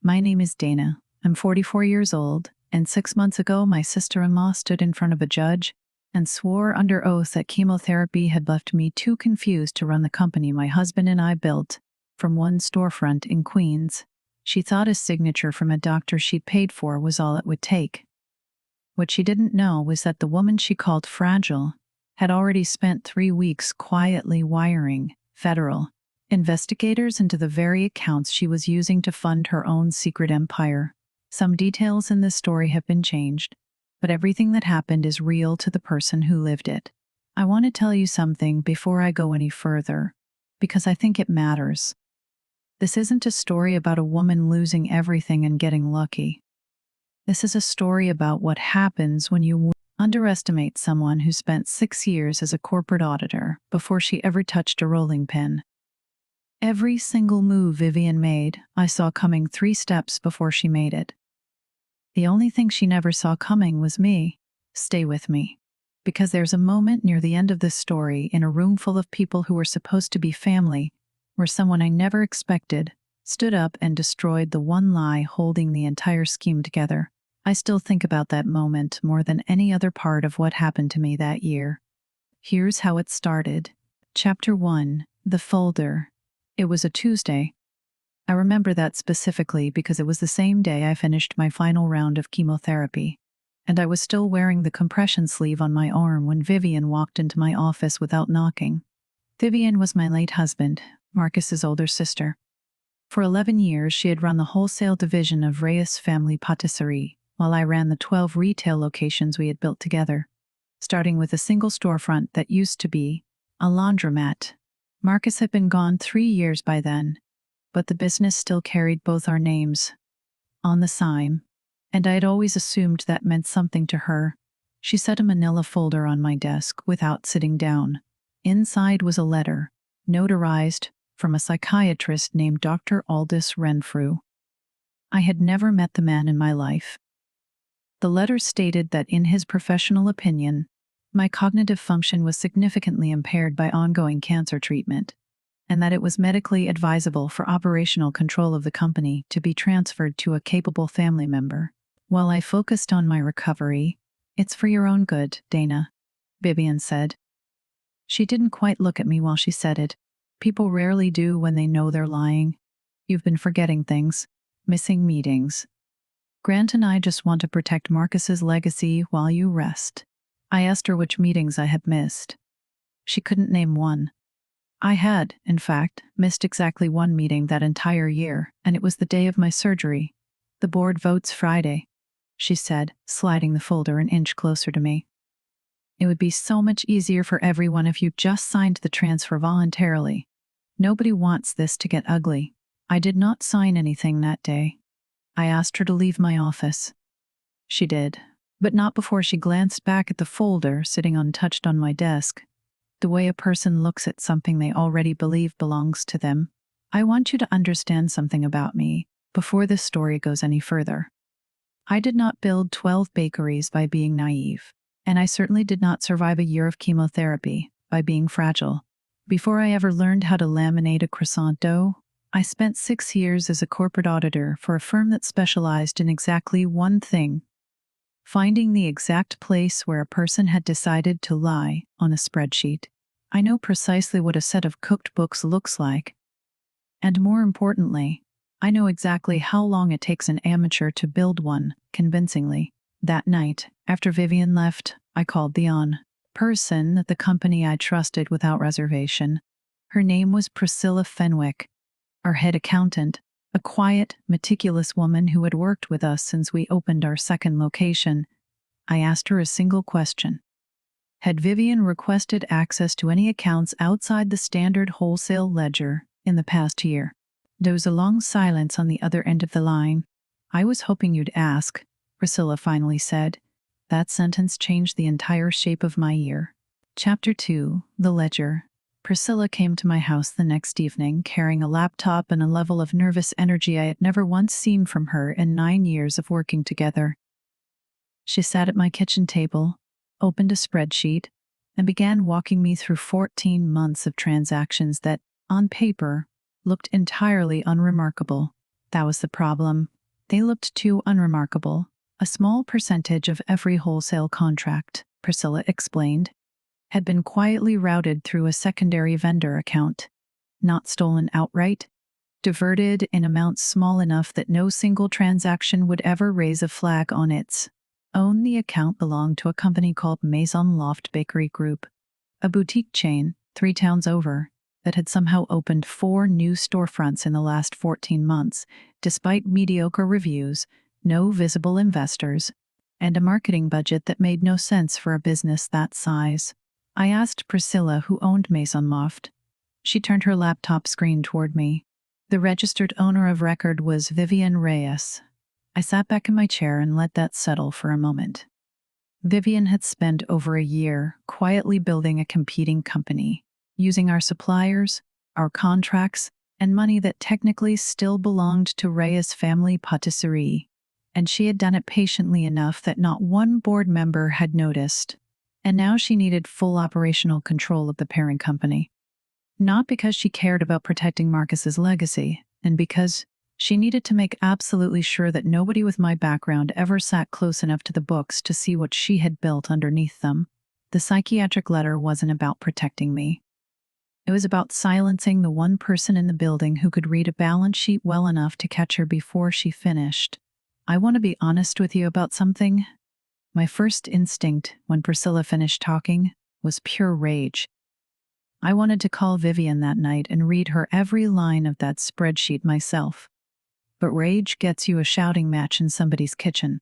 My name is Dana. I'm 44 years old, and 6 months ago my sister-in-law stood in front of a judge and swore under oath that chemotherapy had left me too confused to run the company my husband and I built from one storefront in Queens. She thought a signature from a doctor she'd paid for was all it would take. What she didn't know was that the woman she called fragile had already spent 3 weeks quietly wiring federal investigators into the very accounts she was using to fund her own secret empire. Some details in this story have been changed, but everything that happened is real to the person who lived it. I want to tell you something before I go any further, because I think it matters. This isn't a story about a woman losing everything and getting lucky. This is a story about what happens when you underestimate someone who spent 6 years as a corporate auditor before she ever touched a rolling pin. Every single move Vivian made, I saw coming 3 steps before she made it. The only thing she never saw coming was me. Stay with me. Because there's a moment near the end of this story in a room full of people who were supposed to be family, where someone I never expected stood up and destroyed the one lie holding the entire scheme together. I still think about that moment more than any other part of what happened to me that year. Here's how it started. Chapter 1. The Folder. It was a Tuesday. I remember that specifically because it was the same day I finished my final round of chemotherapy, and I was still wearing the compression sleeve on my arm when Vivian walked into my office without knocking. Vivian was my late husband, Marcus's older sister. For 11 years, she had run the wholesale division of Reyes Family Patisserie, while I ran the 12 retail locations we had built together, starting with a single storefront that used to be a laundromat. Marcus had been gone 3 years by then, but the business still carried both our names on the sign, and I had always assumed that meant something to her. She set a manila folder on my desk without sitting down. Inside was a letter, notarized, from a psychiatrist named Dr. Aldous Renfrew. I had never met the man in my life. The letter stated that in his professional opinion, my cognitive function was significantly impaired by ongoing cancer treatment, and that it was medically advisable for operational control of the company to be transferred to a capable family member. While I focused on my recovery, "It's for your own good, Dana," Vivian said. She didn't quite look at me while she said it. People rarely do when they know they're lying. "You've been forgetting things, missing meetings. Grant and I just want to protect Marcus's legacy while you rest." I asked her which meetings I had missed. She couldn't name one. I had, in fact, missed exactly one meeting that entire year, and it was the day of my surgery. "The board votes Friday," she said, sliding the folder an inch closer to me. "It would be so much easier for everyone if you just signed the transfer voluntarily. Nobody wants this to get ugly." I did not sign anything that day. I asked her to leave my office. She did, but not before she glanced back at the folder sitting untouched on my desk. The way a person looks at something they already believe belongs to them. "I want you to understand something about me before this story goes any further. I did not build 12 bakeries by being naive, and I certainly did not survive a year of chemotherapy by being fragile. Before I ever learned how to laminate a croissant dough, I spent 6 years as a corporate auditor for a firm that specialized in exactly one thing: finding the exact place where a person had decided to lie on a spreadsheet. I know precisely what a set of cooked books looks like. And more importantly, I know exactly how long it takes an amateur to build one convincingly. That night, after Vivian left, I called the person at the company I trusted without reservation. Her name was Priscilla Fenwick, our head accountant, a quiet, meticulous woman who had worked with us since we opened our second location. I asked her a single question. Had Vivian requested access to any accounts outside the standard wholesale ledger in the past year? There was a long silence on the other end of the line. "I was hoping you'd ask," Priscilla finally said. That sentence changed the entire shape of my year. Chapter 2. The Ledger. Priscilla came to my house the next evening carrying a laptop and a level of nervous energy I had never once seen from her in 9 years of working together. She sat at my kitchen table, opened a spreadsheet, and began walking me through 14 months of transactions that, on paper, looked entirely unremarkable. That was the problem. They looked too unremarkable. A small percentage of every wholesale contract, Priscilla explained, had been quietly routed through a secondary vendor account. Not stolen outright, diverted in amounts small enough that no single transaction would ever raise a flag on its own. The account belonged to a company called Maison Loft Bakery Group, a boutique chain 3 towns over, that had somehow opened 4 new storefronts in the last 14 months, despite mediocre reviews, no visible investors, and a marketing budget that made no sense for a business that size. I asked Priscilla who owned Maison Loft. She turned her laptop screen toward me. The registered owner of record was Vivian Reyes. I sat back in my chair and let that settle for a moment. Vivian had spent over a year quietly building a competing company, using our suppliers, our contracts, and money that technically still belonged to Reyes family patisserie, and she had done it patiently enough that not one board member had noticed. And now she needed full operational control of the parent company. Not because she cared about protecting Marcus's legacy, and because she needed to make absolutely sure that nobody with my background ever sat close enough to the books to see what she had built underneath them. The psychiatric letter wasn't about protecting me. It was about silencing the one person in the building who could read a balance sheet well enough to catch her before she finished. I want to be honest with you about something. My first instinct, when Priscilla finished talking, was pure rage. I wanted to call Vivian that night and read her every line of that spreadsheet myself. But rage gets you a shouting match in somebody's kitchen.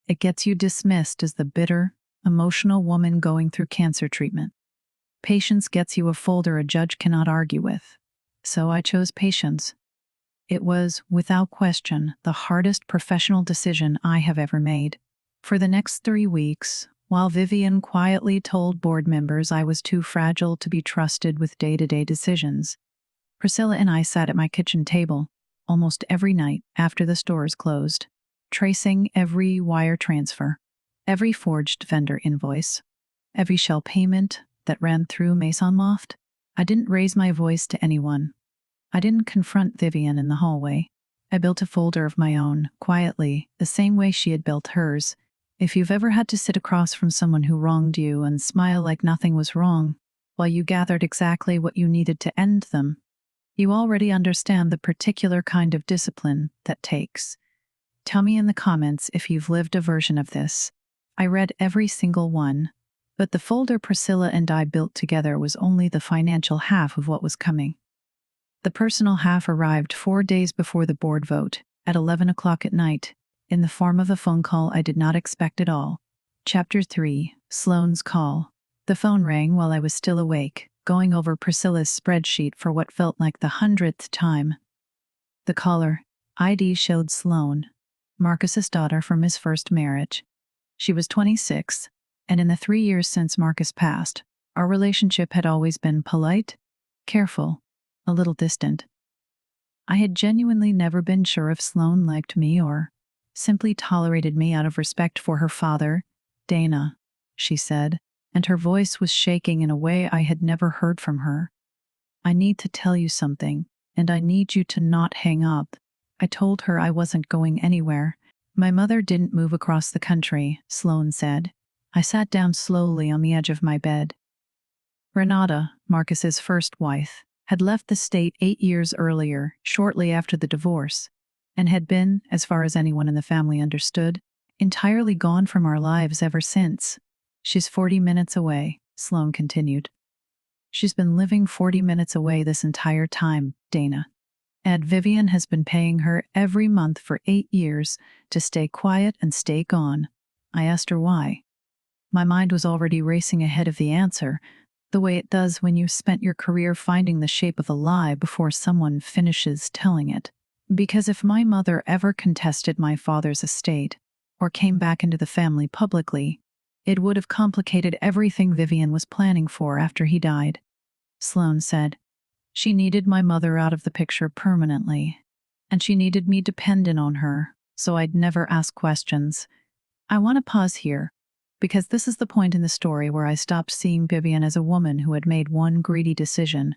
It gets you dismissed as the bitter, emotional woman going through cancer treatment. Patience gets you a folder a judge cannot argue with. So I chose patience. It was, without question, the hardest professional decision I have ever made. For the next 3 weeks, while Vivian quietly told board members I was too fragile to be trusted with day-to-day decisions, Priscilla and I sat at my kitchen table almost every night after the stores closed, tracing every wire transfer, every forged vendor invoice, every shell payment that ran through Maison Loft. I didn't raise my voice to anyone. I didn't confront Vivian in the hallway. I built a folder of my own, quietly, the same way she had built hers. If you've ever had to sit across from someone who wronged you and smile like nothing was wrong, while you gathered exactly what you needed to end them, you already understand the particular kind of discipline that takes. Tell me in the comments if you've lived a version of this. I read every single one, but the folder Priscilla and I built together was only the financial half of what was coming. The personal half arrived 4 days before the board vote, at 11 o'clock at night, in the form of a phone call I did not expect at all. Chapter 3, Sloane's Call. The phone rang while I was still awake, going over Priscilla's spreadsheet for what felt like the 100th time. The caller, ID, showed Sloane, Marcus's daughter from his first marriage. She was 26, and in the 3 years since Marcus passed, our relationship had always been polite, careful, a little distant. I had genuinely never been sure if Sloane liked me or simply tolerated me out of respect for her father. Dana, she said, and her voice was shaking in a way I had never heard from her. I need to tell you something, and I need you to not hang up. I told her I wasn't going anywhere. My mother didn't move across the country, Sloane said. I sat down slowly on the edge of my bed. Renata, Marcus's first wife, had left the state 8 years earlier, shortly after the divorce, and had been, as far as anyone in the family understood, entirely gone from our lives ever since. She's 40 minutes away, Sloane continued. She's been living 40 minutes away this entire time, Dana. And Vivian has been paying her every month for 8 years to stay quiet and stay gone. I asked her why. My mind was already racing ahead of the answer, the way it does when you've spent your career finding the shape of a lie before someone finishes telling it. Because if my mother ever contested my father's estate, or came back into the family publicly, it would have complicated everything Vivian was planning for after he died. Sloane said. She needed my mother out of the picture permanently, and she needed me dependent on her, so I'd never ask questions. I want to pause here, because this is the point in the story where I stopped seeing Vivian as a woman who had made one greedy decision,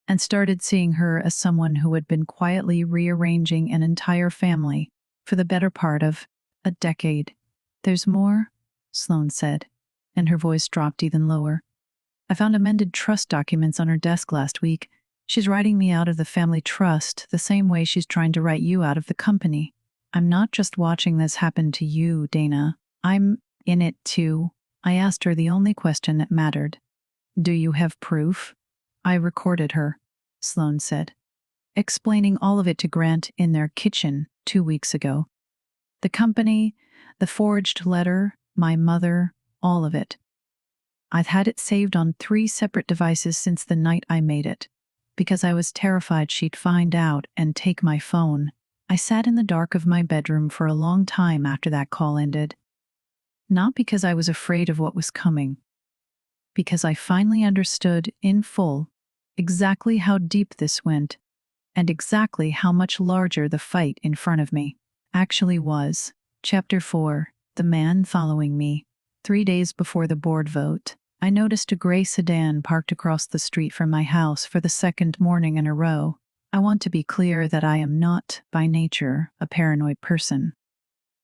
and started seeing her as someone who had been quietly rearranging an entire family for the better part of a decade. There's more, Sloane said, and her voice dropped even lower. I found amended trust documents on her desk last week. She's writing me out of the family trust the same way she's trying to write you out of the company. I'm not just watching this happen to you, Dana. I'm in it too. I asked her the only question that mattered. Do you have proof? I recorded her, Sloane said, explaining all of it to Grant in their kitchen 2 weeks ago. The company, the forged letter, my mother, all of it. I've had it saved on 3 separate devices since the night I made it, because I was terrified she'd find out and take my phone. I sat in the dark of my bedroom for a long time after that call ended. Not because I was afraid of what was coming, because I finally understood in full exactly how deep this went, and exactly how much larger the fight in front of me actually was. Chapter 4. The Man Following Me. 3 days before the board vote, I noticed a gray sedan parked across the street from my house for the second morning in a row. I want to be clear that I am not, by nature, a paranoid person.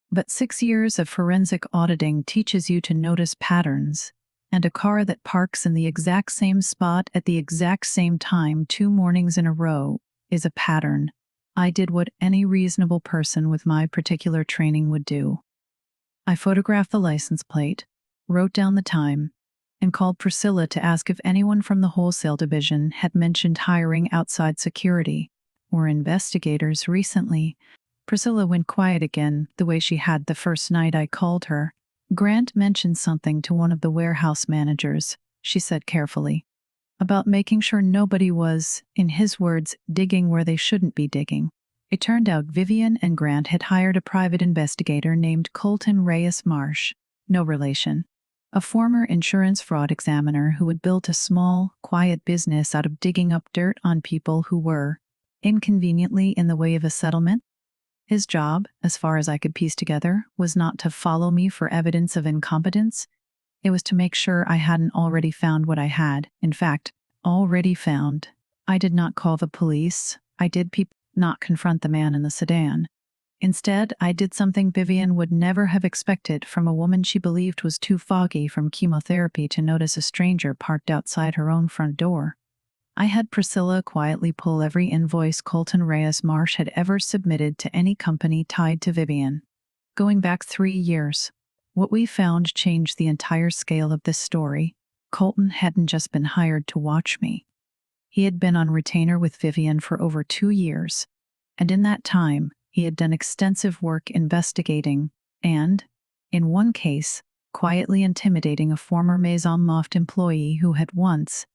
But 6 years of forensic auditing teaches you to notice patterns, and a car that parks in the exact same spot at the exact same time 2 mornings in a row is a pattern. I did what any reasonable person with my particular training would do. I photographed the license plate, wrote down the time, and called Priscilla to ask if anyone from the wholesale division had mentioned hiring outside security or investigators recently. Priscilla went quiet again, the way she had the first night I called her. Grant mentioned something to one of the warehouse managers, she said carefully, about making sure nobody was, in his words, digging where they shouldn't be digging. It turned out Vivian and Grant had hired a private investigator named Colton Reyes Marsh, no relation, a former insurance fraud examiner who had built a small, quiet business out of digging up dirt on people who were, inconveniently, in the way of a settlement. His job, as far as I could piece together, was not to follow me for evidence of incompetence. It was to make sure I hadn't already found what I had, in fact, already found. I did not call the police. I did not confront the man in the sedan. Instead, I did something Vivian would never have expected from a woman she believed was too foggy from chemotherapy to notice a stranger parked outside her own front door. I had Priscilla quietly pull every invoice Colton Reyes Marsh had ever submitted to any company tied to Vivian, going back 3 years. What we found changed the entire scale of this story. Colton hadn't just been hired to watch me. He had been on retainer with Vivian for over 2 years, and in that time, he had done extensive work investigating and, in one case, quietly intimidating a former Maison Loft employee who had once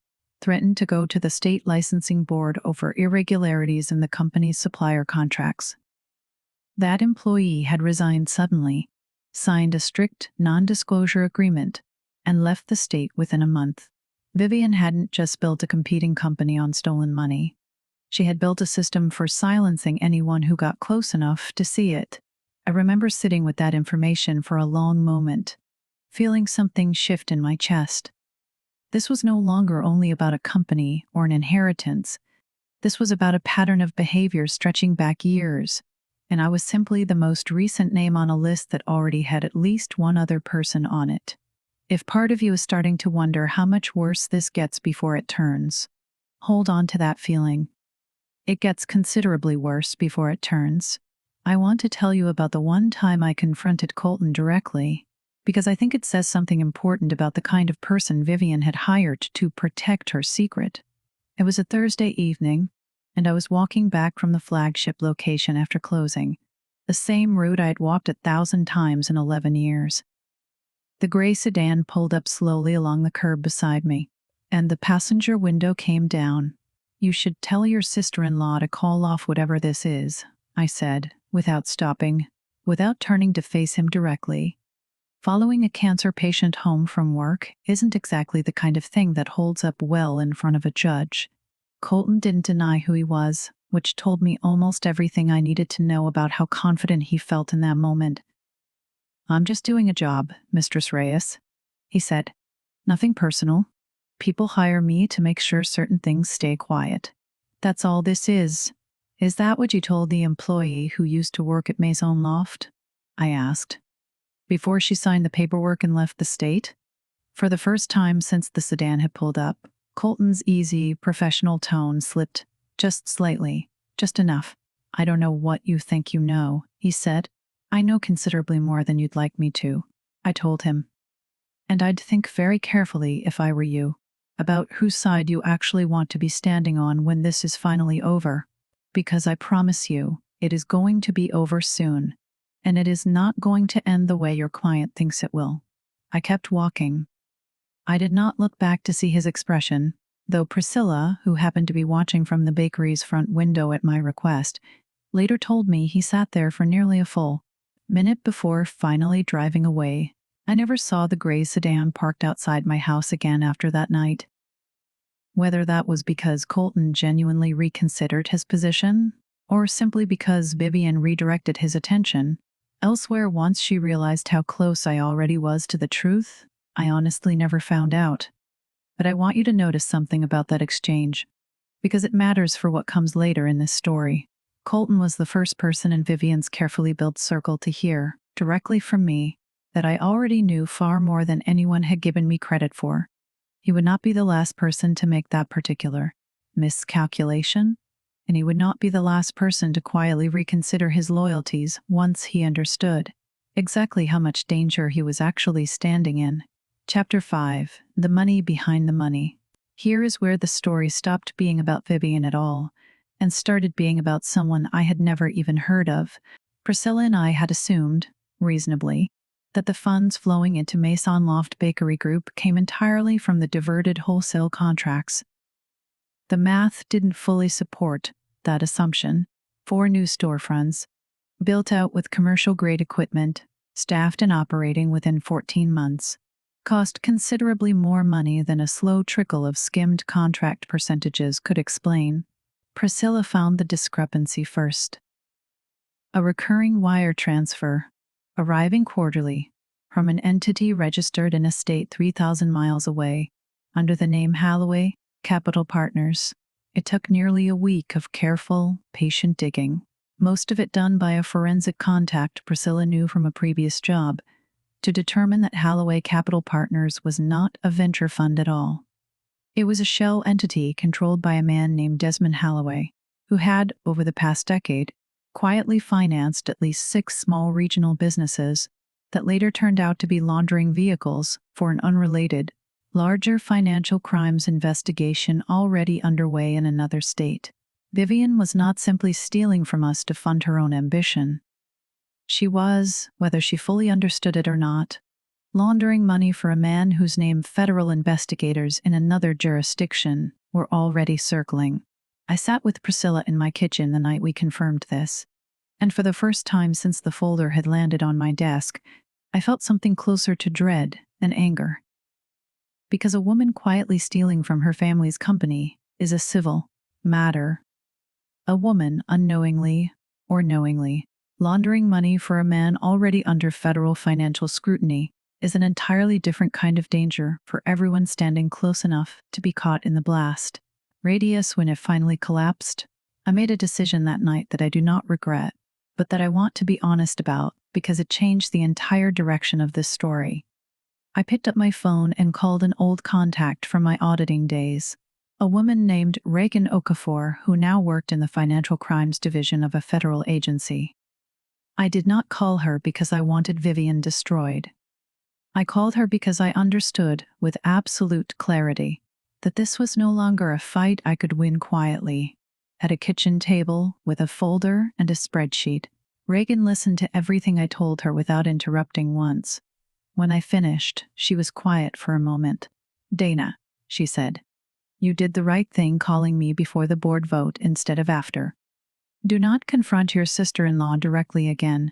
threatened to go to the state licensing board over irregularities in the company's supplier contracts. That employee had resigned suddenly, signed a strict non-disclosure agreement, and left the state within a month. Vivian hadn't just built a competing company on stolen money. She had built a system for silencing anyone who got close enough to see it. I remember sitting with that information for a long moment, feeling something shift in my chest. This was no longer only about a company or an inheritance. This was about a pattern of behavior stretching back years, and I was simply the most recent name on a list that already had at least one other person on it. If part of you is starting to wonder how much worse this gets before it turns, hold on to that feeling. It gets considerably worse before it turns. I want to tell you about the one time I confronted Colton directly, because I think it says something important about the kind of person Vivian had hired to protect her secret. It was a Thursday evening, and I was walking back from the flagship location after closing, the same route I had walked 1,000 times in 11 years. The gray sedan pulled up slowly along the curb beside me, and the passenger window came down. You should tell your sister-in-law to call off whatever this is, I said, without stopping, without turning to face him directly. Following a cancer patient home from work isn't exactly the kind of thing that holds up well in front of a judge. Colton didn't deny who he was, which told me almost everything I needed to know about how confident he felt in that moment. I'm just doing a job, Mistress Reyes, he said. Nothing personal. People hire me to make sure certain things stay quiet. That's all this is. Is that what you told the employee who used to work at Maison Loft? I asked, before she signed the paperwork and left the state. For the first time since the sedan had pulled up, Colton's easy, professional tone slipped just slightly, just enough. I don't know what you think you know, he said. I know considerably more than you'd like me to, I told him. And I'd think very carefully, if I were you, about whose side you actually want to be standing on when this is finally over. Because I promise you, it is going to be over soon, and it is not going to end the way your client thinks it will. I kept walking. I did not look back to see his expression, though Priscilla, who happened to be watching from the bakery's front window at my request, later told me he sat there for nearly a full minute before finally driving away. I never saw the gray sedan parked outside my house again after that night. Whether that was because Colton genuinely reconsidered his position, or simply because Vivian redirected his attention elsewhere once she realized how close I already was to the truth, I honestly never found out. But I want you to notice something about that exchange, because it matters for what comes later in this story. Colton was the first person in Vivian's carefully built circle to hear, directly from me, that I already knew far more than anyone had given me credit for. He would not be the last person to make that particular miscalculation, and he would not be the last person to quietly reconsider his loyalties once he understood exactly how much danger he was actually standing in. Chapter 5. The Money Behind the Money. Here is where the story stopped being about Vivian at all, and started being about someone I had never even heard of. Priscilla and I had assumed, reasonably, that the funds flowing into Maison Loft Bakery Group came entirely from the diverted wholesale contracts. The math didn't fully support that assumption. 4 new storefronts, built out with commercial-grade equipment, staffed and operating within 14 months, cost considerably more money than a slow trickle of skimmed contract percentages could explain. Priscilla found the discrepancy first. A recurring wire transfer, arriving quarterly, from an entity registered in a state 3,000 miles away, under the name Holloway Capital Partners. It took nearly a week of careful, patient digging, most of it done by a forensic contact Priscilla knew from a previous job, to determine that Holloway Capital Partners was not a venture fund at all. It was a shell entity controlled by a man named Desmond Holloway, who had, over the past decade, quietly financed at least 6 small regional businesses that later turned out to be laundering vehicles for an unrelated, larger financial crimes investigation already underway in another state. Vivian was not simply stealing from us to fund her own ambition. She was, whether she fully understood it or not, laundering money for a man whose name federal investigators in another jurisdiction were already circling. I sat with Priscilla in my kitchen the night we confirmed this, and for the first time since the folder had landed on my desk, I felt something closer to dread and anger. Because a woman quietly stealing from her family's company is a civil matter. A woman unknowingly or knowingly laundering money for a man already under federal financial scrutiny is an entirely different kind of danger for everyone standing close enough to be caught in the blast radius. When it finally collapsed, I made a decision that night that I do not regret, but that I want to be honest about because it changed the entire direction of this story. I picked up my phone and called an old contact from my auditing days, a woman named Reagan Okafor, who now worked in the financial crimes division of a federal agency. I did not call her because I wanted Vivian destroyed. I called her because I understood with absolute clarity that this was no longer a fight I could win quietly. At a kitchen table with a folder and a spreadsheet, Reagan listened to everything I told her without interrupting once. When I finished, she was quiet for a moment. "Dana," she said, "you did the right thing calling me before the board vote instead of after. Do not confront your sister-in-law directly again.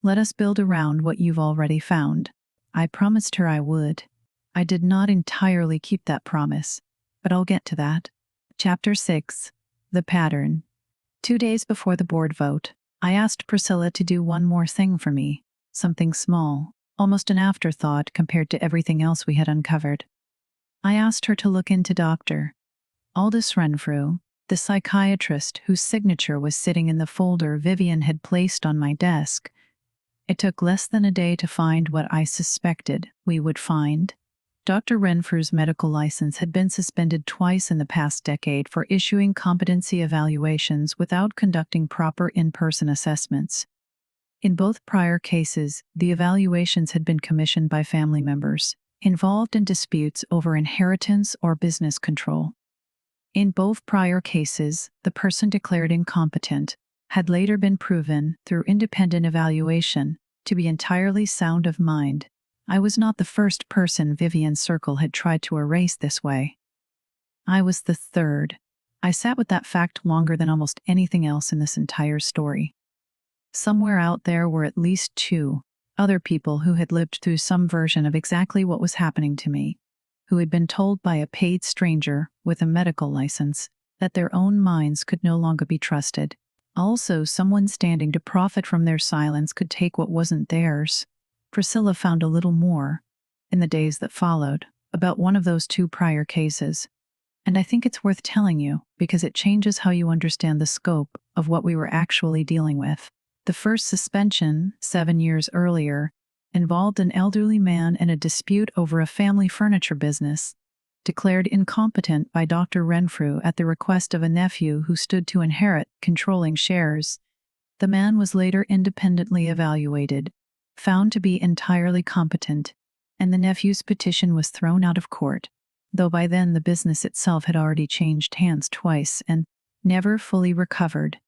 Let us build around what you've already found." I promised her I would. I did not entirely keep that promise, but I'll get to that. Chapter 6. The Pattern. 2 days before the board vote, I asked Priscilla to do one more thing for me, something small, almost an afterthought compared to everything else we had uncovered. I asked her to look into Dr. Aldous Renfrew, The psychiatrist whose signature was sitting in the folder Vivian had placed on my desk. It took less than a day to find what I suspected we would find. Dr. Renfrew's medical license had been suspended twice in the past decade for issuing competency evaluations without conducting proper in-person assessments. In both prior cases, the evaluations had been commissioned by family members involved in disputes over inheritance or business control. In both prior cases, the person declared incompetent had later been proven, through independent evaluation, to be entirely sound of mind. I was not the first person Vivian's circle had tried to erase this way. I was the third. I sat with that fact longer than almost anything else in this entire story. Somewhere out there were at least two other people who had lived through some version of exactly what was happening to me, who had been told by a paid stranger with a medical license that their own minds could no longer be trusted. Also, someone standing to profit from their silence could take what wasn't theirs. Priscilla found a little more, in the days that followed, about one of those two prior cases. And I think it's worth telling you, because it changes how you understand the scope of what we were actually dealing with. The first suspension, 7 years earlier, involved an elderly man in a dispute over a family furniture business, declared incompetent by Dr. Renfrew at the request of a nephew who stood to inherit controlling shares. The man was later independently evaluated, found to be entirely competent, and the nephew's petition was thrown out of court, though by then the business itself had already changed hands twice and never fully recovered.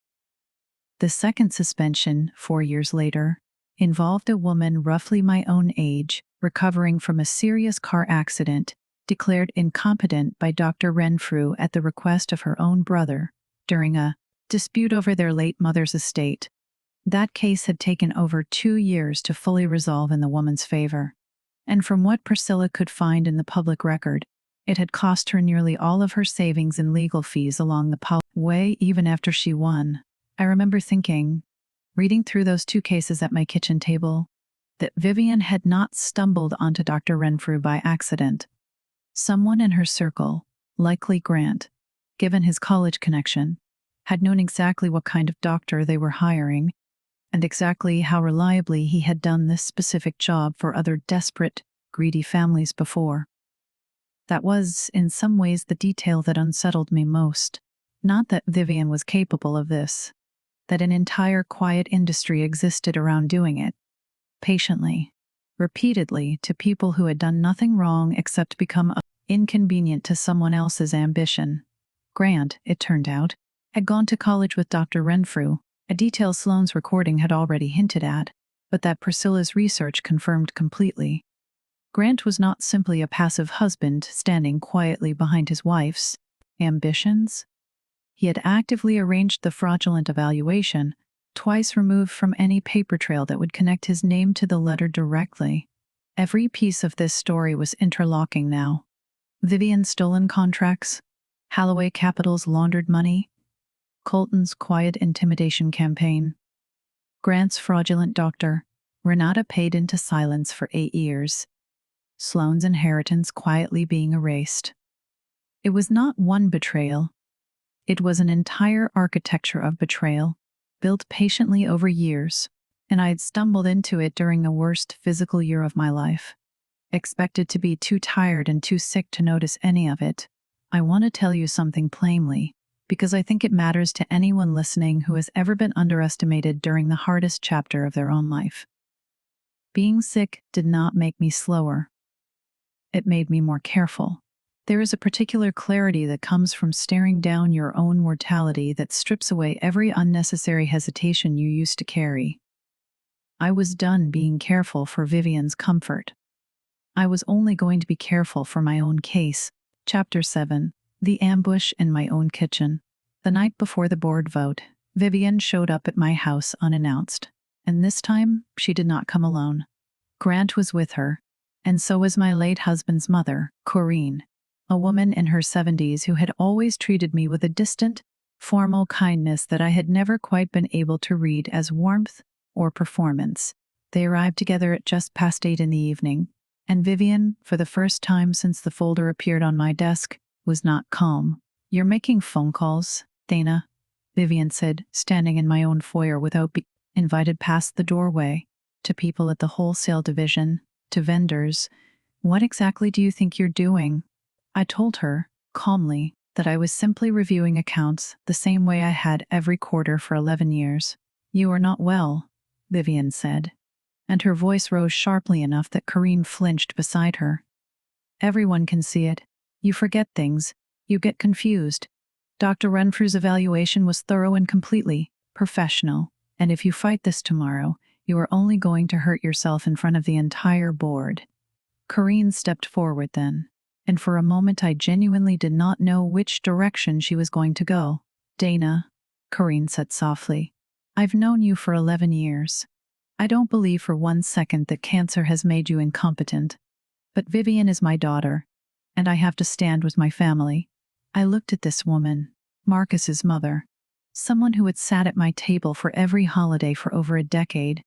The second suspension, 4 years later, involved a woman roughly my own age, recovering from a serious car accident, declared incompetent by Dr. Renfrew at the request of her own brother, during a dispute over their late mother's estate. That case had taken over 2 years to fully resolve in the woman's favor, and from what Priscilla could find in the public record, it had cost her nearly all of her savings in legal fees along the way even after she won. I remember thinking, reading through those two cases at my kitchen table, that Vivian had not stumbled onto Dr. Renfrew by accident. Someone in her circle, likely Grant, given his college connection, had known exactly what kind of doctor they were hiring and exactly how reliably he had done this specific job for other desperate, greedy families before. That was, in some ways, the detail that unsettled me most. Not that Vivian was capable of this, that an entire quiet industry existed around doing it, patiently, repeatedly, to people who had done nothing wrong except become inconvenient to someone else's ambition. Grant, it turned out, had gone to college with Dr. Renfrew, a detail Sloane's recording had already hinted at, but that Priscilla's research confirmed completely. Grant was not simply a passive husband standing quietly behind his wife's ambitions. He had actively arranged the fraudulent evaluation, twice removed from any paper trail that would connect his name to the letter directly. Every piece of this story was interlocking now. Vivian's stolen contracts, Holloway Capital's laundered money, Colton's quiet intimidation campaign, Grant's fraudulent doctor, Renata paid into silence for 8 years, Sloane's inheritance quietly being erased. It was not one betrayal. It was an entire architecture of betrayal, built patiently over years, and I had stumbled into it during the worst physical year of my life. Expected to be too tired and too sick to notice any of it. I want to tell you something plainly, because I think it matters to anyone listening who has ever been underestimated during the hardest chapter of their own life. Being sick did not make me slower. It made me more careful. There is a particular clarity that comes from staring down your own mortality that strips away every unnecessary hesitation you used to carry. I was done being careful for Vivian's comfort. I was only going to be careful for my own case. Chapter 7. The ambush in my own kitchen. The night before the board vote, Vivian showed up at my house unannounced, and this time she did not come alone. Grant was with her, and so was my late husband's mother, Corinne, a woman in her 70s who had always treated me with a distant, formal kindness that I had never quite been able to read as warmth or performance. They arrived together at just past 8 in the evening, and Vivian, for the first time since the folder appeared on my desk, was not calm. "You're making phone calls?" Dana, Vivian said, standing in my own foyer without being invited past the doorway, to people at the wholesale division, to vendors. What exactly do you think you're doing? I told her, calmly, that I was simply reviewing accounts the same way I had every quarter for 11 years. You are not well, Vivian said, and her voice rose sharply enough that Corrine flinched beside her. Everyone can see it. You forget things. You get confused. Dr. Renfrew's evaluation was thorough and completely professional, and if you fight this tomorrow, you are only going to hurt yourself in front of the entire board. Corrine stepped forward then, and for a moment I genuinely did not know which direction she was going to go. Dana, Corrine said softly, I've known you for 11 years. I don't believe for 1 second that cancer has made you incompetent. But Vivian is my daughter, and I have to stand with my family. I looked at this woman, Marcus's mother, someone who had sat at my table for every holiday for over a decade,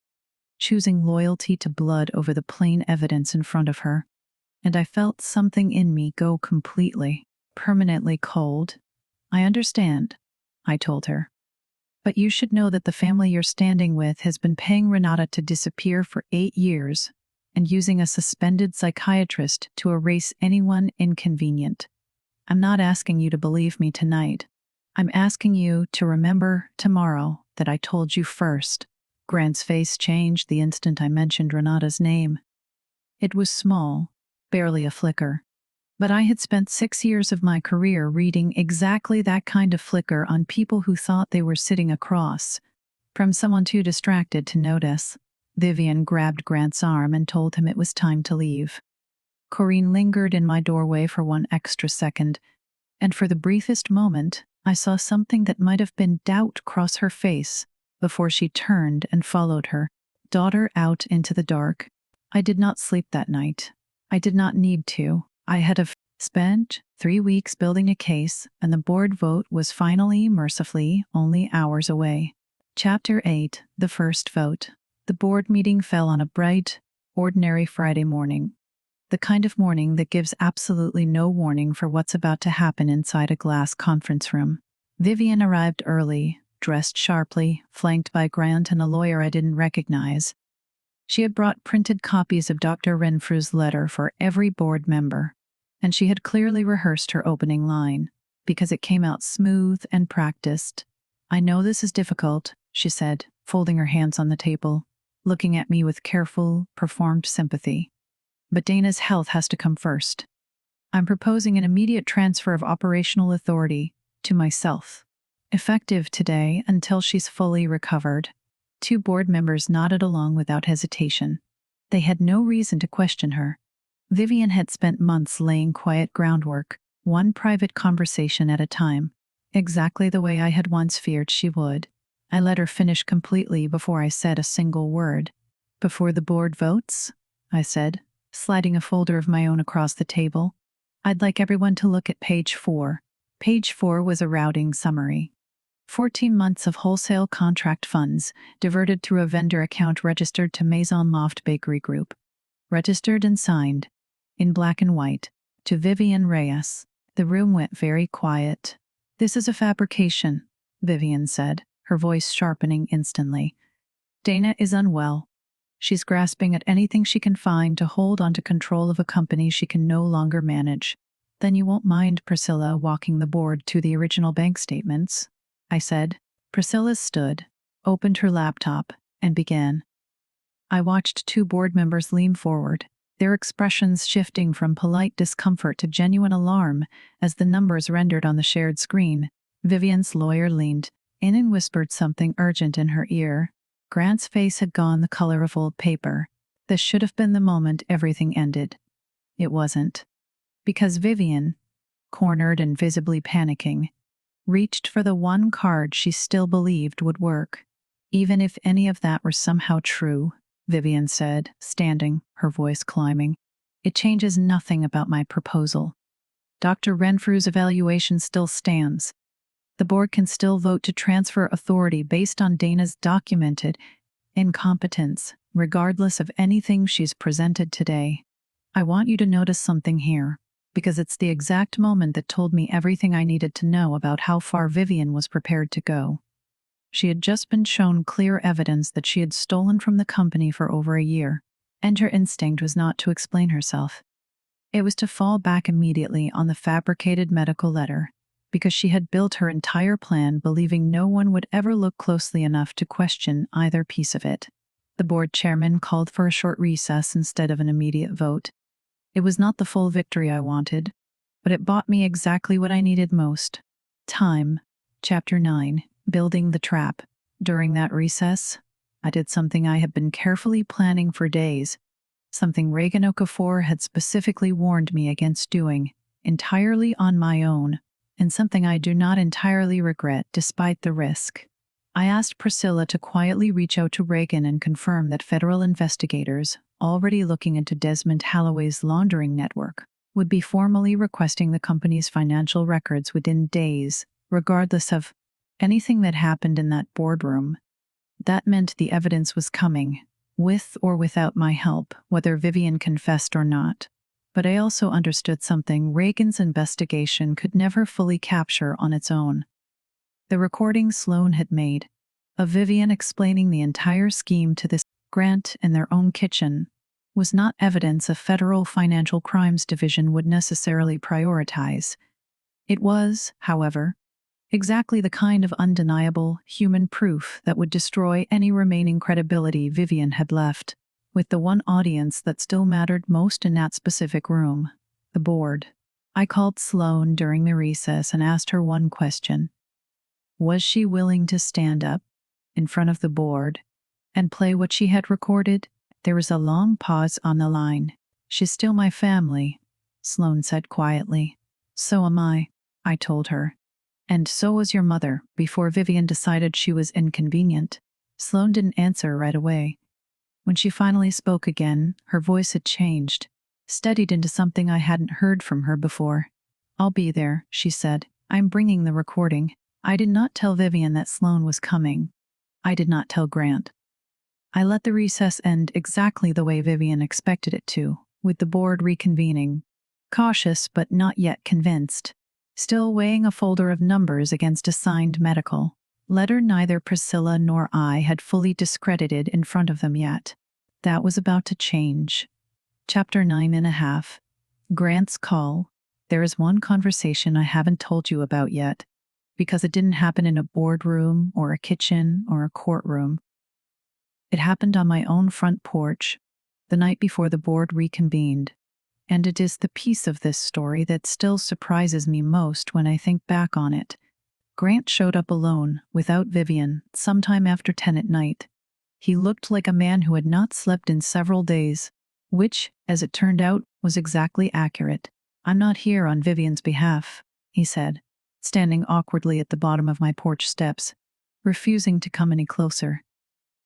choosing loyalty to blood over the plain evidence in front of her, and I felt something in me go completely, permanently cold. I understand, I told her. But you should know that the family you're standing with has been paying Renata to disappear for 8 years and using a suspended psychiatrist to erase anyone inconvenient. I'm not asking you to believe me tonight. I'm asking you to remember tomorrow that I told you first. Grant's face changed the instant I mentioned Renata's name. It was small, barely a flicker. But I had spent 6 years of my career reading exactly that kind of flicker on people who thought they were sitting across from someone too distracted to notice. Vivian grabbed Grant's arm and told him it was time to leave. Corrine lingered in my doorway for 1 extra second, and for the briefest moment, I saw something that might have been doubt cross her face before she turned and followed her daughter out into the dark. I did not sleep that night. I did not need to. I had spent 3 weeks building a case, and the board vote was finally, mercifully, only hours away. Chapter 8, The First Vote. The board meeting fell on a bright, ordinary Friday morning. The kind of morning that gives absolutely no warning for what's about to happen inside a glass conference room. Vivian arrived early, dressed sharply, flanked by Grant and a lawyer I didn't recognize. She had brought printed copies of Dr. Renfrew's letter for every board member, and she had clearly rehearsed her opening line, because it came out smooth and practiced. I know this is difficult, she said, folding her hands on the table, looking at me with careful, performed sympathy. But Dana's health has to come first. I'm proposing an immediate transfer of operational authority to myself, effective today until she's fully recovered. 2 board members nodded along without hesitation. They had no reason to question her. Vivian had spent months laying quiet groundwork, one private conversation at a time, exactly the way I had once feared she would. I let her finish completely before I said a single word. Before the board votes, I said, sliding a folder of my own across the table, I'd like everyone to look at page 4. Page 4 was a routing summary. 14 months of wholesale contract funds diverted through a vendor account registered to Maison Loft Bakery Group. Registered and signed, in black and white, to Vivian Reyes. The room went very quiet. This is a fabrication, Vivian said, her voice sharpening instantly. Dana is unwell. She's grasping at anything she can find to hold onto control of a company she can no longer manage. Then you won't mind Priscilla walking the board to the original bank statements, I said. Priscilla stood, opened her laptop, and began. I watched 2 board members lean forward, their expressions shifting from polite discomfort to genuine alarm as the numbers rendered on the shared screen. Vivian's lawyer leaned in and whispered something urgent in her ear. Grant's face had gone the color of old paper. This should have been the moment everything ended. It wasn't. Because Vivian, cornered and visibly panicking, reached for the one card she still believed would work. Even if any of that were somehow true, Vivian said, standing, her voice climbing, it changes nothing about my proposal. Dr. Renfrew's evaluation still stands. The board can still vote to transfer authority based on Dana's documented incompetence, regardless of anything she's presented today. I want you to notice something here. because it's the exact moment that told me everything I needed to know about how far Vivian was prepared to go. She had just been shown clear evidence that she had stolen from the company for over a year, and her instinct was not to explain herself. It was to fall back immediately on the fabricated medical letter, because she had built her entire plan believing no one would ever look closely enough to question either piece of it. The board chairman called for a short recess instead of an immediate vote. It was not the full victory I wanted, but it bought me exactly what I needed most: time. Chapter 9. Building the Trap. During that recess, I did something I had been carefully planning for days, something Reagan Okafor had specifically warned me against doing, entirely on my own, and something I do not entirely regret despite the risk. I asked Priscilla to quietly reach out to Reagan and confirm that federal investigators, already looking into Desmond Holloway's laundering network, would be formally requesting the company's financial records within days, regardless of anything that happened in that boardroom. That meant the evidence was coming, with or without my help, whether Vivian confessed or not. But I also understood something Reagan's investigation could never fully capture on its own. The recording Sloan had made, of Vivian explaining the entire scheme to this Grant in their own kitchen, was not evidence a federal financial crimes division would necessarily prioritize. It was, however, exactly the kind of undeniable human proof that would destroy any remaining credibility Vivian had left, with the one audience that still mattered most in that specific room: the board. I called Sloan during the recess and asked her one question. Was she willing to stand up in front of the board and play what she had recorded? There was a long pause on the line. She's still my family, Sloan said quietly. So am I told her. And so was your mother, before Vivian decided she was inconvenient. Sloan didn't answer right away. When she finally spoke again, her voice had changed, steadied into something I hadn't heard from her before. I'll be there, she said. I'm bringing the recording. I did not tell Vivian that Sloan was coming. I did not tell Grant. I let the recess end exactly the way Vivian expected it to, with the board reconvening, cautious but not yet convinced, still weighing a folder of numbers against a signed medical letter neither Priscilla nor I had fully discredited in front of them yet. That was about to change. Chapter 9.5. Grant's call. There is one conversation I haven't told you about yet, because it didn't happen in a boardroom or a kitchen or a courtroom. It happened on my own front porch, the night before the board reconvened, and it is the piece of this story that still surprises me most when I think back on it. Grant showed up alone, without Vivian, sometime after 10 at night. He looked like a man who had not slept in several days, which, as it turned out, was exactly accurate. I'm not here on Vivian's behalf, he said, standing awkwardly at the bottom of my porch steps, refusing to come any closer.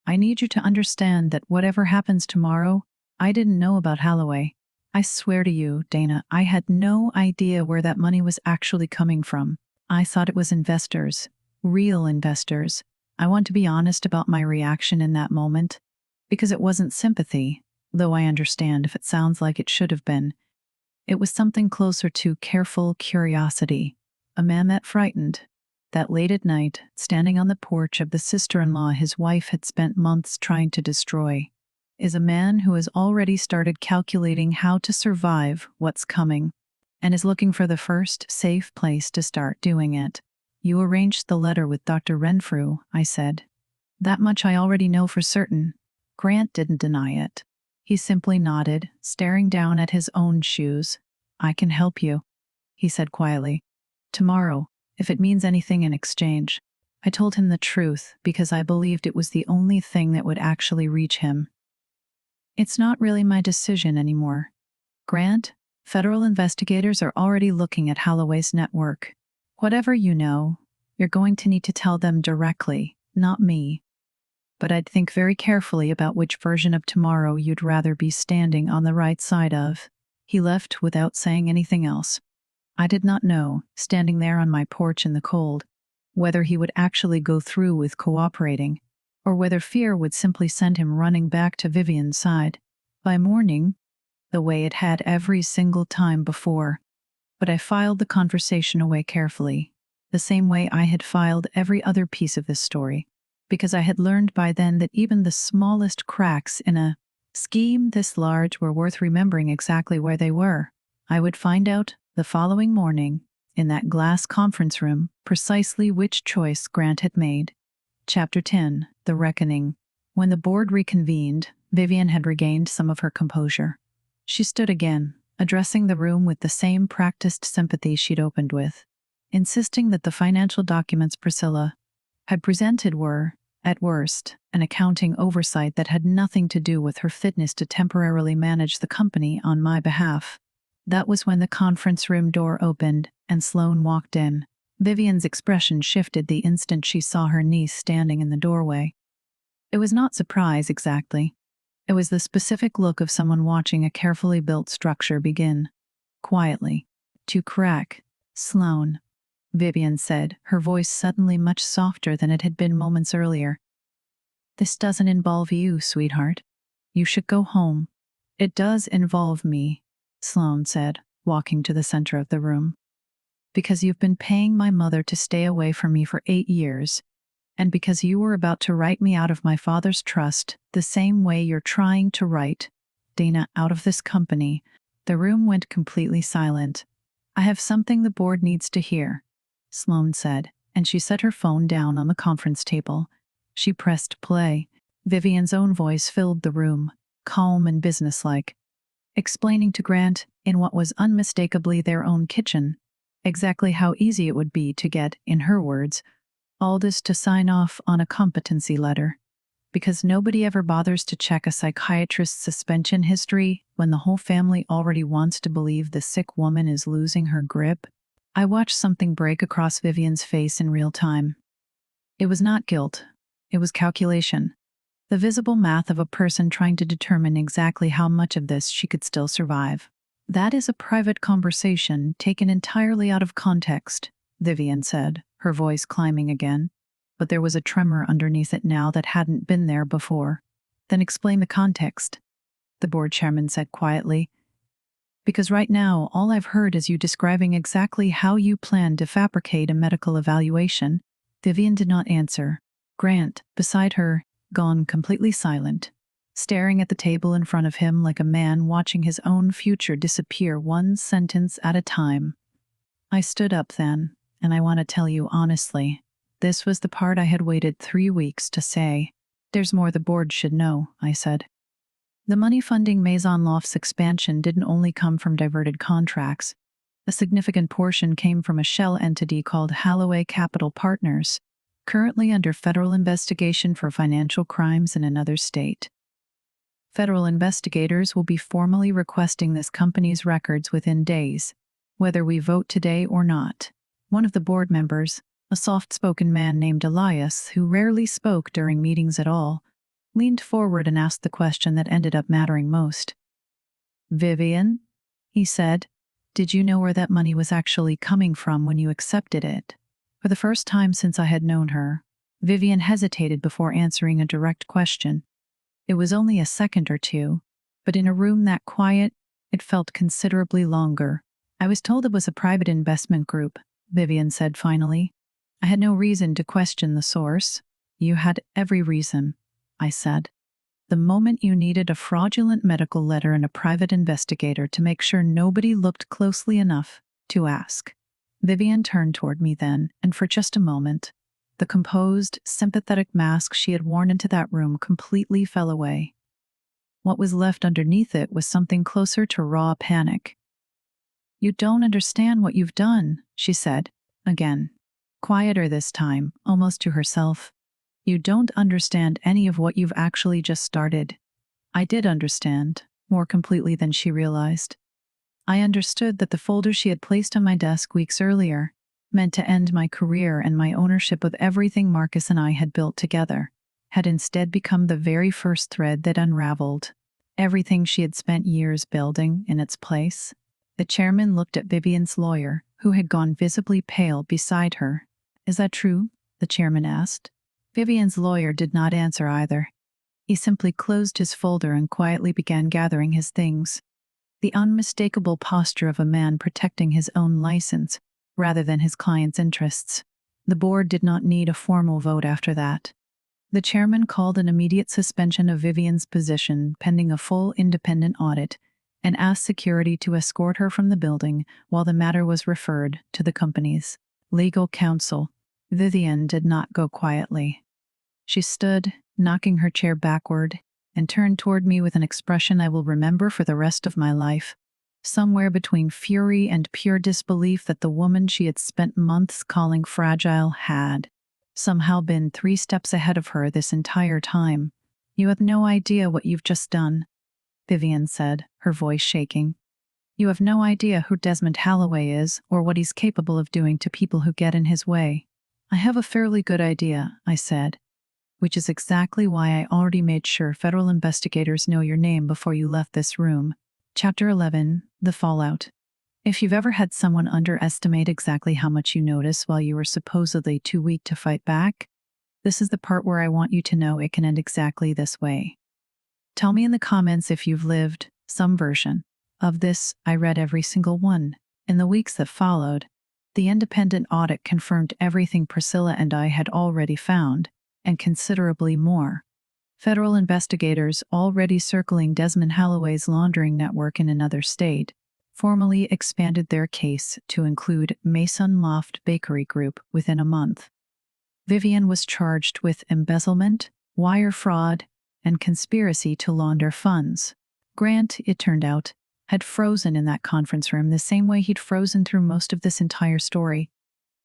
I need you to understand that whatever happens tomorrow, I didn't know about Holloway. I swear to you, Dana, I had no idea where that money was actually coming from. I thought it was investors, real investors. I want to be honest about my reaction in that moment, because it wasn't sympathy, though I understand if it sounds like it should have been. It was something closer to careful curiosity. A man that frightened, that late at night, standing on the porch of the sister-in-law his wife had spent months trying to destroy, is a man who has already started calculating how to survive what's coming, and is looking for the first safe place to start doing it. You arranged the letter with Dr. Renfrew, I said. That much I already know for certain. Grant didn't deny it. He simply nodded, staring down at his own shoes. I can help you, he said quietly. Tomorrow, if it means anything in exchange. I told him the truth because I believed it was the only thing that would actually reach him. It's not really my decision anymore. Grant, federal investigators are already looking at Holloway's network. Whatever you know, you're going to need to tell them directly, not me. But I'd think very carefully about which version of tomorrow you'd rather be standing on the right side of. He left without saying anything else. I did not know, standing there on my porch in the cold, whether he would actually go through with cooperating, or whether fear would simply send him running back to Vivian's side. By morning, the way it had every single time before, But I filed the conversation away carefully, the same way I had filed every other piece of this story, because I had learned by then that even the smallest cracks in a scheme this large were worth remembering exactly where they were. I would find out the following morning, in that glass conference room, precisely which choice Grant had made. Chapter 10, The Reckoning. When the board reconvened, Vivian had regained some of her composure. She stood again, addressing the room with the same practiced sympathy she'd opened with, insisting that the financial documents Priscilla had presented were, at worst, an accounting oversight that had nothing to do with her fitness to temporarily manage the company on my behalf. That was when the conference room door opened and Sloane walked in. Vivian's expression shifted the instant she saw her niece standing in the doorway. It was not surprise exactly. It was the specific look of someone watching a carefully built structure begin, quietly, to crack. "Sloane," Vivian said, her voice suddenly much softer than it had been moments earlier. "This doesn't involve you, sweetheart. You should go home." "It does involve me," Sloane said, walking to the center of the room. "Because you've been paying my mother to stay away from me for 8 years, and because you were about to write me out of my father's trust the same way you're trying to write Dana out of this company." The room went completely silent. "I have something the board needs to hear," Sloane said, and she set her phone down on the conference table. She pressed play. Vivian's own voice filled the room, calm and businesslike, explaining to Grant, in what was unmistakably their own kitchen, exactly how easy it would be to get, in her words, Aldous to sign off on a competency letter. Because nobody ever bothers to check a psychiatrist's suspension history when the whole family already wants to believe the sick woman is losing her grip. I watched something break across Vivian's face in real time. It was not guilt. It was calculation. The visible math of a person trying to determine exactly how much of this she could still survive. "That is a private conversation taken entirely out of context," Vivian said, her voice climbing again. But there was a tremor underneath it now that hadn't been there before. "Then explain the context," the board chairman said quietly. "Because right now all I've heard is you describing exactly how you plan to fabricate a medical evaluation." Vivian did not answer. Grant, beside her, gone completely silent, staring at the table in front of him like a man watching his own future disappear one sentence at a time. I stood up then, and I want to tell you honestly, this was the part I had waited 3 weeks to say. "There's more the board should know," I said. The money funding Maison Loft's expansion didn't only come from diverted contracts. A significant portion came from a shell entity called Holloway Capital Partners, currently under federal investigation for financial crimes in another state. Federal investigators will be formally requesting this company's records within days, whether we vote today or not. One of the board members, a soft-spoken man named Elias, who rarely spoke during meetings at all, leaned forward and asked the question that ended up mattering most. "Vivian," he said, "did you know where that money was actually coming from when you accepted it?" For the first time since I had known her, Vivian hesitated before answering a direct question. It was only a second or two, but in a room that quiet, it felt considerably longer. "I was told it was a private investment group," Vivian said finally. "I had no reason to question the source." "You had every reason," I said. "The moment you needed a fraudulent medical letter and a private investigator to make sure nobody looked closely enough to ask." Vivian turned toward me then, and for just a moment, the composed, sympathetic mask she had worn into that room completely fell away. What was left underneath it was something closer to raw panic. "You don't understand what you've done," she said, again, quieter this time, almost to herself. "You don't understand any of what you've actually just started." I did understand, more completely than she realized. I understood that the folder she had placed on my desk weeks earlier, meant to end my career and my ownership of everything Marcus and I had built together, had instead become the very first thread that unraveled everything she had spent years building in its place. The chairman looked at Vivian's lawyer, who had gone visibly pale beside her. "Is that true?" the chairman asked. Vivian's lawyer did not answer either. He simply closed his folder and quietly began gathering his things. the unmistakable posture of a man protecting his own license rather than his client's interests. The board did not need a formal vote after that. The chairman called an immediate suspension of Vivian's position pending a full independent audit and asked security to escort her from the building while the matter was referred to the company's legal counsel. Vivian did not go quietly. She stood, knocking her chair backward, and turned toward me with an expression I will remember for the rest of my life, somewhere between fury and pure disbelief that the woman she had spent months calling fragile had somehow been 3 steps ahead of her this entire time. "You have no idea what you've just done," Vivian said, her voice shaking. "You have no idea who Desmond Halloway is or what he's capable of doing to people who get in his way." "I have a fairly good idea," I said, "which is exactly why I already made sure federal investigators know your name before you left this room." Chapter 11, The Fallout. If you've ever had someone underestimate exactly how much you notice while you were supposedly too weak to fight back, this is the part where I want you to know it can end exactly this way. Tell me in the comments if you've lived some version of this. I read every single one. In the weeks that followed, the independent audit confirmed everything Priscilla and I had already found, and considerably more. Federal investigators already circling Desmond Halloway's laundering network in another state formally expanded their case to include Mason Loft Bakery Group within a month. Vivian was charged with embezzlement, wire fraud, and conspiracy to launder funds. Grant, it turned out, had frozen in that conference room the same way he'd frozen through most of this entire story,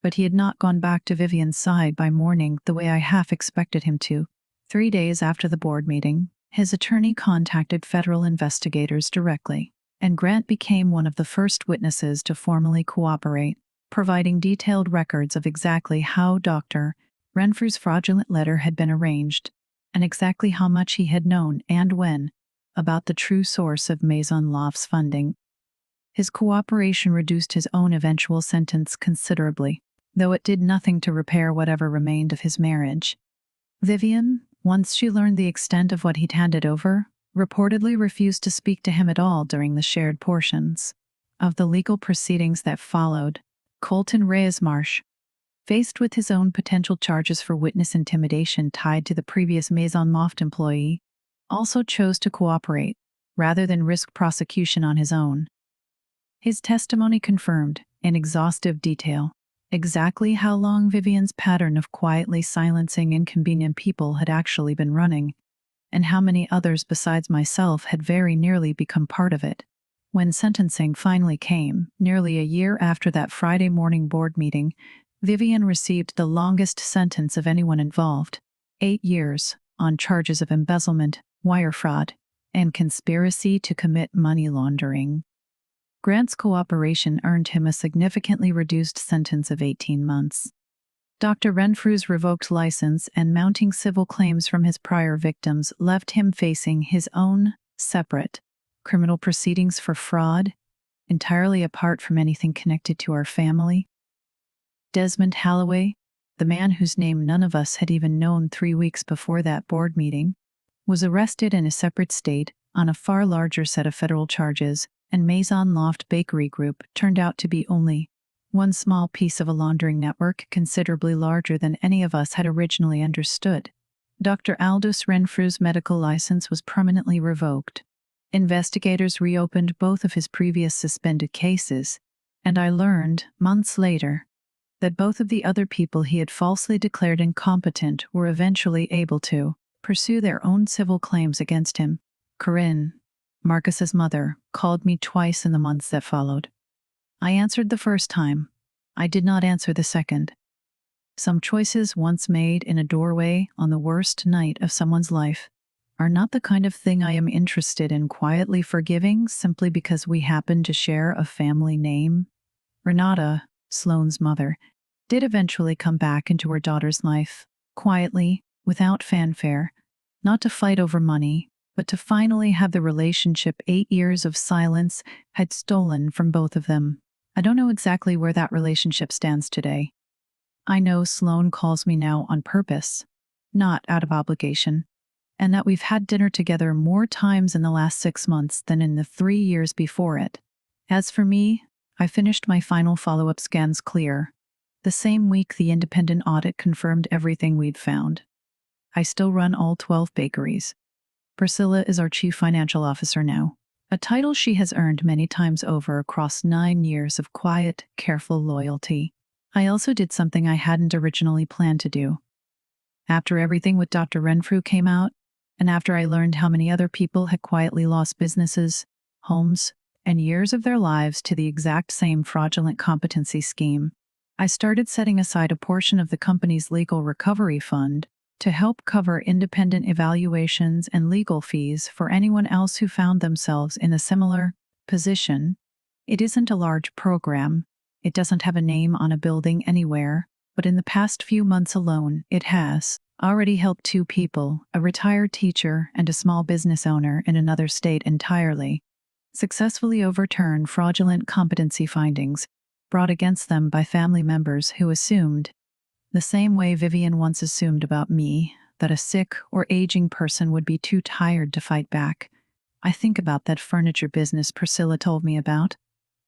but he had not gone back to Vivian's side by morning the way I half expected him to. 3 days after the board meeting, his attorney contacted federal investigators directly, and Grant became one of the first witnesses to formally cooperate, providing detailed records of exactly how Dr. Renfrew's fraudulent letter had been arranged, and exactly how much he had known and when about the true source of Maison Loft's funding. His cooperation reduced his own eventual sentence considerably, though it did nothing to repair whatever remained of his marriage. Vivian, once she learned the extent of what he'd handed over, reportedly refused to speak to him at all during the shared portions of the legal proceedings that followed. Colton Reyes-Marsh, faced with his own potential charges for witness intimidation tied to the previous Maison Loft employee, also chose to cooperate, rather than risk prosecution on his own. His testimony confirmed, in exhaustive detail, exactly how long Vivian's pattern of quietly silencing inconvenient people had actually been running, and how many others besides myself had very nearly become part of it. When sentencing finally came, nearly a year after that Friday morning board meeting, Vivian received the longest sentence of anyone involved, 8 years, on charges of embezzlement, wire fraud, and conspiracy to commit money laundering. Grant's cooperation earned him a significantly reduced sentence of 18 months. Dr. Renfrew's revoked license and mounting civil claims from his prior victims left him facing his own separate criminal proceedings for fraud, entirely apart from anything connected to our family. Desmond Halloway, the man whose name none of us had even known 3 weeks before that board meeting, was arrested in a separate state on a far larger set of federal charges, and Maison Loft Bakery Group turned out to be only one small piece of a laundering network considerably larger than any of us had originally understood. Dr. Aldous Renfrew's medical license was permanently revoked. Investigators reopened both of his previous suspended cases, and I learned, months later, that both of the other people he had falsely declared incompetent were eventually able to pursue their own civil claims against him. Corinne, Marcus's mother, called me twice in the months that followed. I answered the first time. I did not answer the second. Some choices once made in a doorway on the worst night of someone's life are not the kind of thing I am interested in quietly forgiving simply because we happen to share a family name. Renata, Sloane's mother, did eventually come back into her daughter's life, quietly, without fanfare, not to fight over money, but to finally have the relationship 8 years of silence had stolen from both of them. I don't know exactly where that relationship stands today. I know Sloane calls me now on purpose, not out of obligation. and that we've had dinner together more times in the last 6 months than in the 3 years before it. As for me, I finished my final follow-up scans clear. The same week the independent audit confirmed everything we'd found. I still run all 12 bakeries. Priscilla is our chief financial officer now, a title she has earned many times over across 9 years of quiet, careful loyalty. I also did something I hadn't originally planned to do. After everything with Dr. Renfrew came out, and after I learned how many other people had quietly lost businesses, homes, and years of their lives to the exact same fraudulent competency scheme, I started setting aside a portion of the company's legal recovery fund to help cover independent evaluations and legal fees for anyone else who found themselves in a similar position. It isn't a large program. It doesn't have a name on a building anywhere, but in the past few months alone, it has already helped 2 people, a retired teacher and a small business owner in another state entirely, successfully overturn fraudulent competency findings brought against them by family members who assumed, the same way Vivian once assumed about me, that a sick or aging person would be too tired to fight back. I think about that furniture business Priscilla told me about,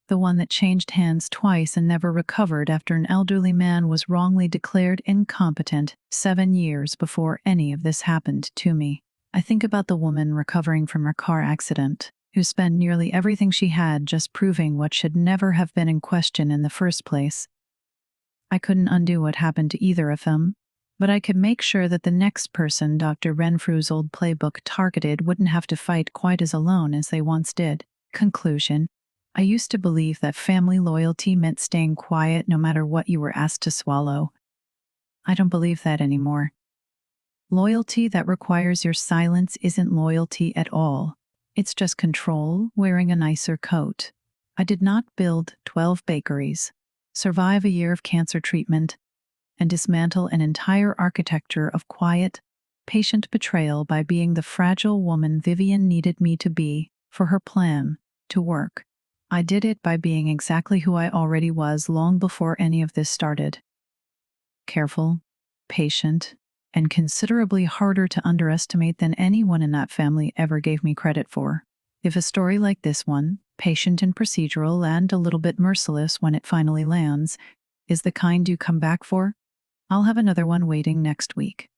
the one that changed hands twice and never recovered after an elderly man was wrongly declared incompetent 7 years before any of this happened to me. I think about the woman recovering from her car accident, who spent nearly everything she had just proving what should never have been in question in the first place. I couldn't undo what happened to either of them, but I could make sure that the next person Dr. Renfrew's old playbook targeted wouldn't have to fight quite as alone as they once did. Conclusion: I used to believe that family loyalty meant staying quiet no matter what you were asked to swallow. I don't believe that anymore. Loyalty that requires your silence isn't loyalty at all. It's just control wearing a nicer coat. I did not build 12 bakeries, survive a year of cancer treatment, and dismantle an entire architecture of quiet, patient betrayal by being the fragile woman Vivian needed me to be for her plan to work. I did it by being exactly who I already was long before any of this started. Careful, patient, and considerably harder to underestimate than anyone in that family ever gave me credit for. If a story like this one, patient and procedural and a little bit merciless when it finally lands, is the kind you come back for, I'll have another one waiting next week.